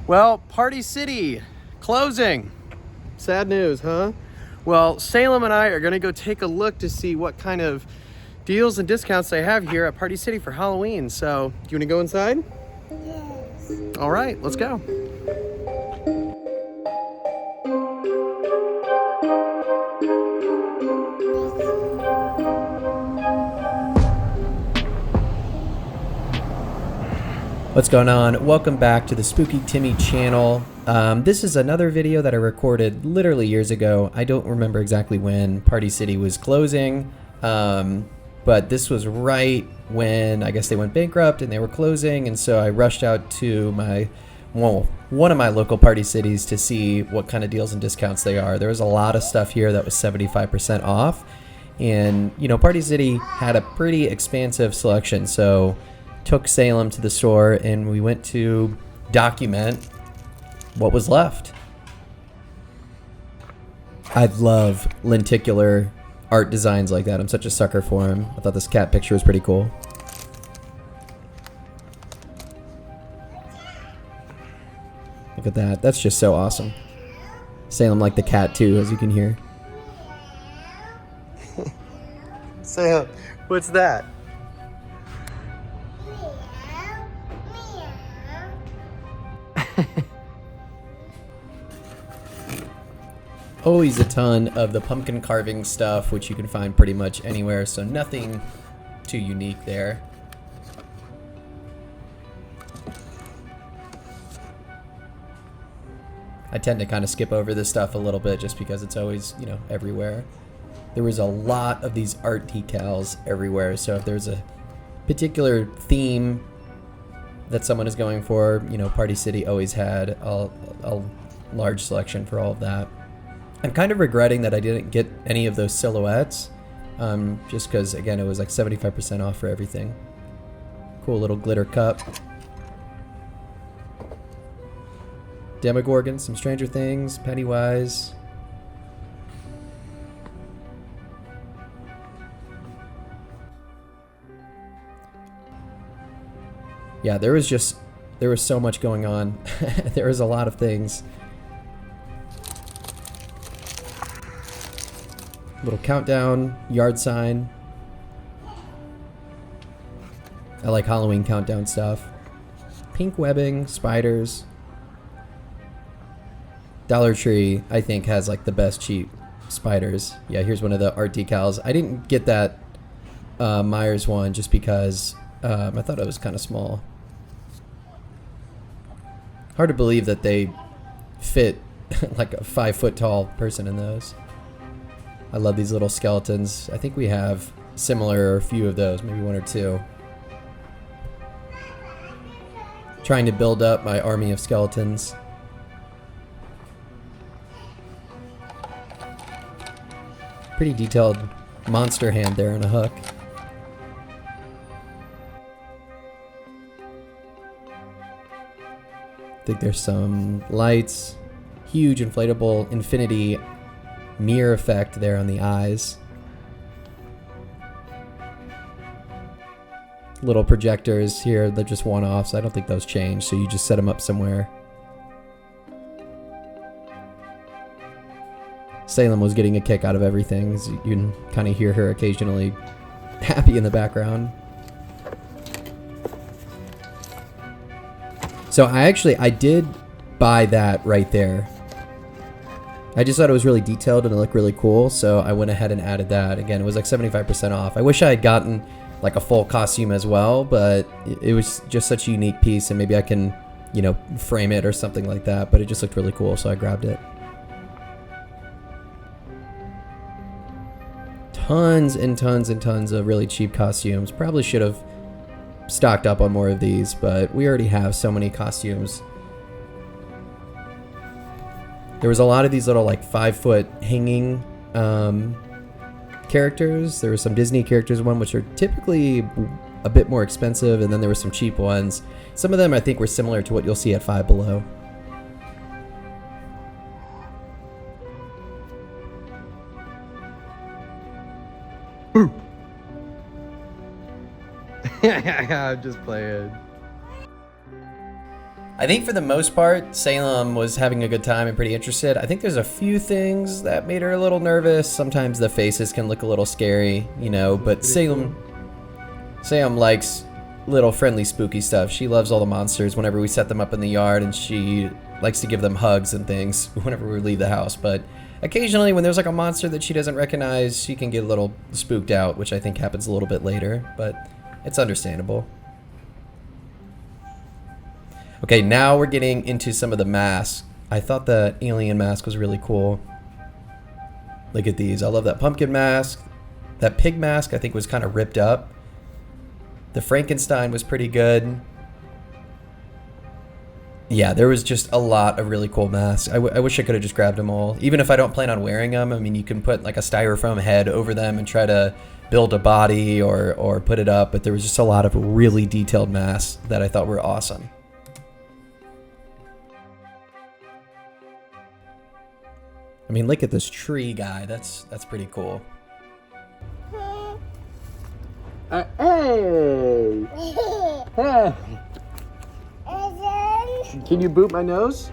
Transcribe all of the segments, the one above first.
Well, Party City closing. Sad news, huh? Well, Salem and I are gonna go take a look to see what kind of deals and discounts they have here at Party City for Halloween. So, do you wanna go inside? Yes. All right, let's go. What's going on? Welcome back to the Spooky Timmy channel. This is another video that I recorded literally years ago. I don't remember exactly when Party City was closing, but this was right when I guess they went bankrupt and they were closing, and so I rushed out to one of my local Party Cities to see what kind of deals and discounts they are. There was a lot of stuff here that was 75% off, and you know, Party City had a pretty expansive selection, so took Salem to the store and we went to document what was left. I love lenticular art designs like that. I'm such a sucker for them. I thought this cat picture was pretty cool. Look at that. That's just so awesome. Salem liked the cat too, as you can hear. Salem, what's that? Always a ton of the pumpkin carving stuff, which you can find pretty much anywhere, so nothing too unique there. I tend to kind of skip over this stuff a little bit just because it's always, you know, everywhere. There was a lot of these art decals everywhere, so if there's a particular theme that someone is going for, you know, Party City always had a large selection for all of that. I'm kind of regretting that I didn't get any of those silhouettes, just because, again, it was like 75% off for everything. Cool little glitter cup. Demogorgon, some Stranger Things, Pennywise. Yeah, there was so much going on. There was a lot of things. Little countdown, yard sign. I like Halloween countdown stuff. Pink webbing, spiders. Dollar Tree, I think, has like the best cheap spiders. Yeah, here's one of the art decals. I didn't get that Myers one just because I thought it was kind of small. Hard to believe that they fit like a 5-foot tall person in those. I love these little skeletons. I think we have similar or a few of those, maybe one or two. Trying to build up my army of skeletons. Pretty detailed monster hand there on a hook. I think there's some lights. Huge inflatable infinity mirror effect there on the eyes. Little projectors here, they're just one-offs. I don't think those change, so you just set them up somewhere. Salem was getting a kick out of everything. You can kind of hear her occasionally happy in the background. So I did buy that right there. I just thought it was really detailed and it looked really cool, so I went ahead and added that. Again, it was like 75% off. I wish I had gotten like a full costume as well, but it was just such a unique piece, and maybe I can, you know, frame it or something like that, but it just looked really cool, so I grabbed it. Tons and tons and tons of really cheap costumes. Probably should have stocked up on more of these, but we already have so many costumes. There was a lot of these little like 5-foot hanging characters. There were some Disney characters, one which are typically a bit more expensive, and then there were some cheap ones. Some of them I think were similar to what you'll see at Five Below. I'm just playing. I think for the most part, Salem was having a good time and pretty interested. I think there's a few things that made her a little nervous. Sometimes the faces can look a little scary, you know, but Salem likes little friendly spooky stuff. She loves all the monsters whenever we set them up in the yard, and she likes to give them hugs and things whenever we leave the house. But occasionally when there's like a monster that she doesn't recognize, she can get a little spooked out, which I think happens a little bit later, but it's understandable. Okay, now we're getting into some of the masks. I thought the alien mask was really cool. Look at these. I love that pumpkin mask. That pig mask I think was kind of ripped up. The Frankenstein was pretty good. Yeah, there was just a lot of really cool masks. I wish I could have just grabbed them all. Even if I don't plan on wearing them, I mean, you can put like a styrofoam head over them and try to build a body or put it up, but there was just a lot of really detailed masks that I thought were awesome. I mean, look at this tree guy. That's pretty cool. Hey! Hey! Can you boot my nose?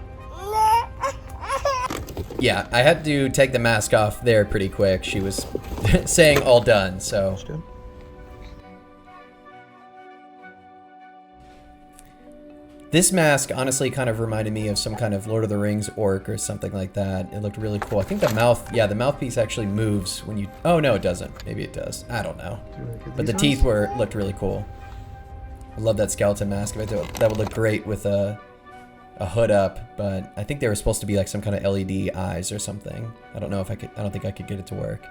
Yeah, I had to take the mask off there pretty quick. She was saying all done, so. This mask honestly kind of reminded me of some kind of Lord of the Rings orc or something like that. It looked really cool. I think the mouth, yeah, the mouthpiece actually moves when you, oh no, it doesn't. Maybe it does. I don't know. But the teeth looked really cool. I love that skeleton mask. I thought that would look great with a hood up, but I think they were supposed to be like some kind of LED eyes or something. I don't know if I could, I don't think I could get it to work.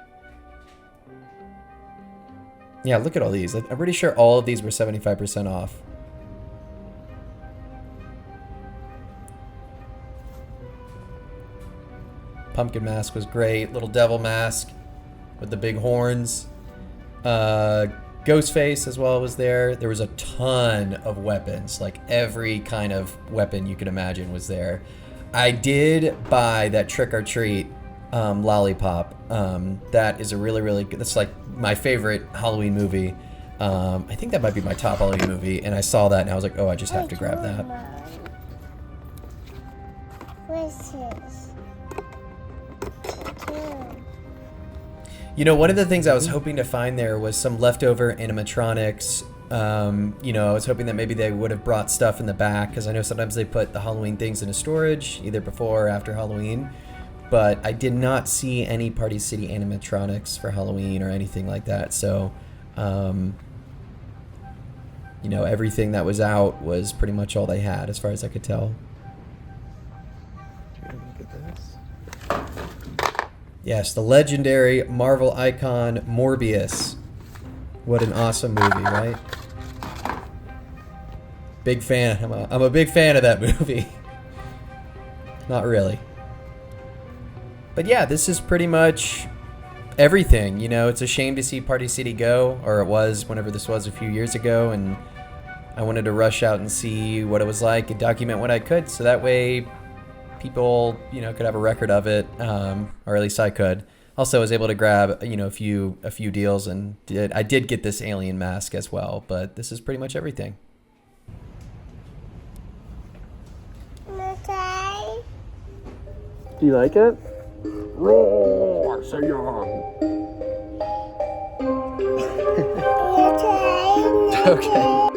Yeah, look at all these. I'm pretty sure all of these were 75% off. Pumpkin mask was great. Little devil mask with the big horns. Ghostface as well was there. There was a ton of weapons. Like every kind of weapon you could imagine was there. I did buy that Trick or Treat lollipop. That is a really good, that's like my favorite Halloween movie. I think that might be my top Halloween movie. And I saw that and I was like, oh, I just have to grab that. You know, one of the things I was hoping to find there was some leftover animatronics. You know, I was hoping that maybe they would have brought stuff in the back, because I know sometimes they put the Halloween things into storage, either before or after Halloween. But I did not see any Party City animatronics for Halloween or anything like that. So, you know, everything that was out was pretty much all they had, as far as I could tell. Yes, the legendary Marvel icon Morbius. What an awesome movie, right? Big fan. I'm a big fan of that movie. Not really. But yeah, this is pretty much everything. You know, it's a shame to see Party City go, or it was whenever this was a few years ago, and I wanted to rush out and see what it was like and document what I could, so that way people, you know, could have a record of it, or at least I could. Also, I was able to grab, you know, a few deals, and I did get this alien mask as well. But this is pretty much everything. Okay. Do you like it? Roar, so young. Okay.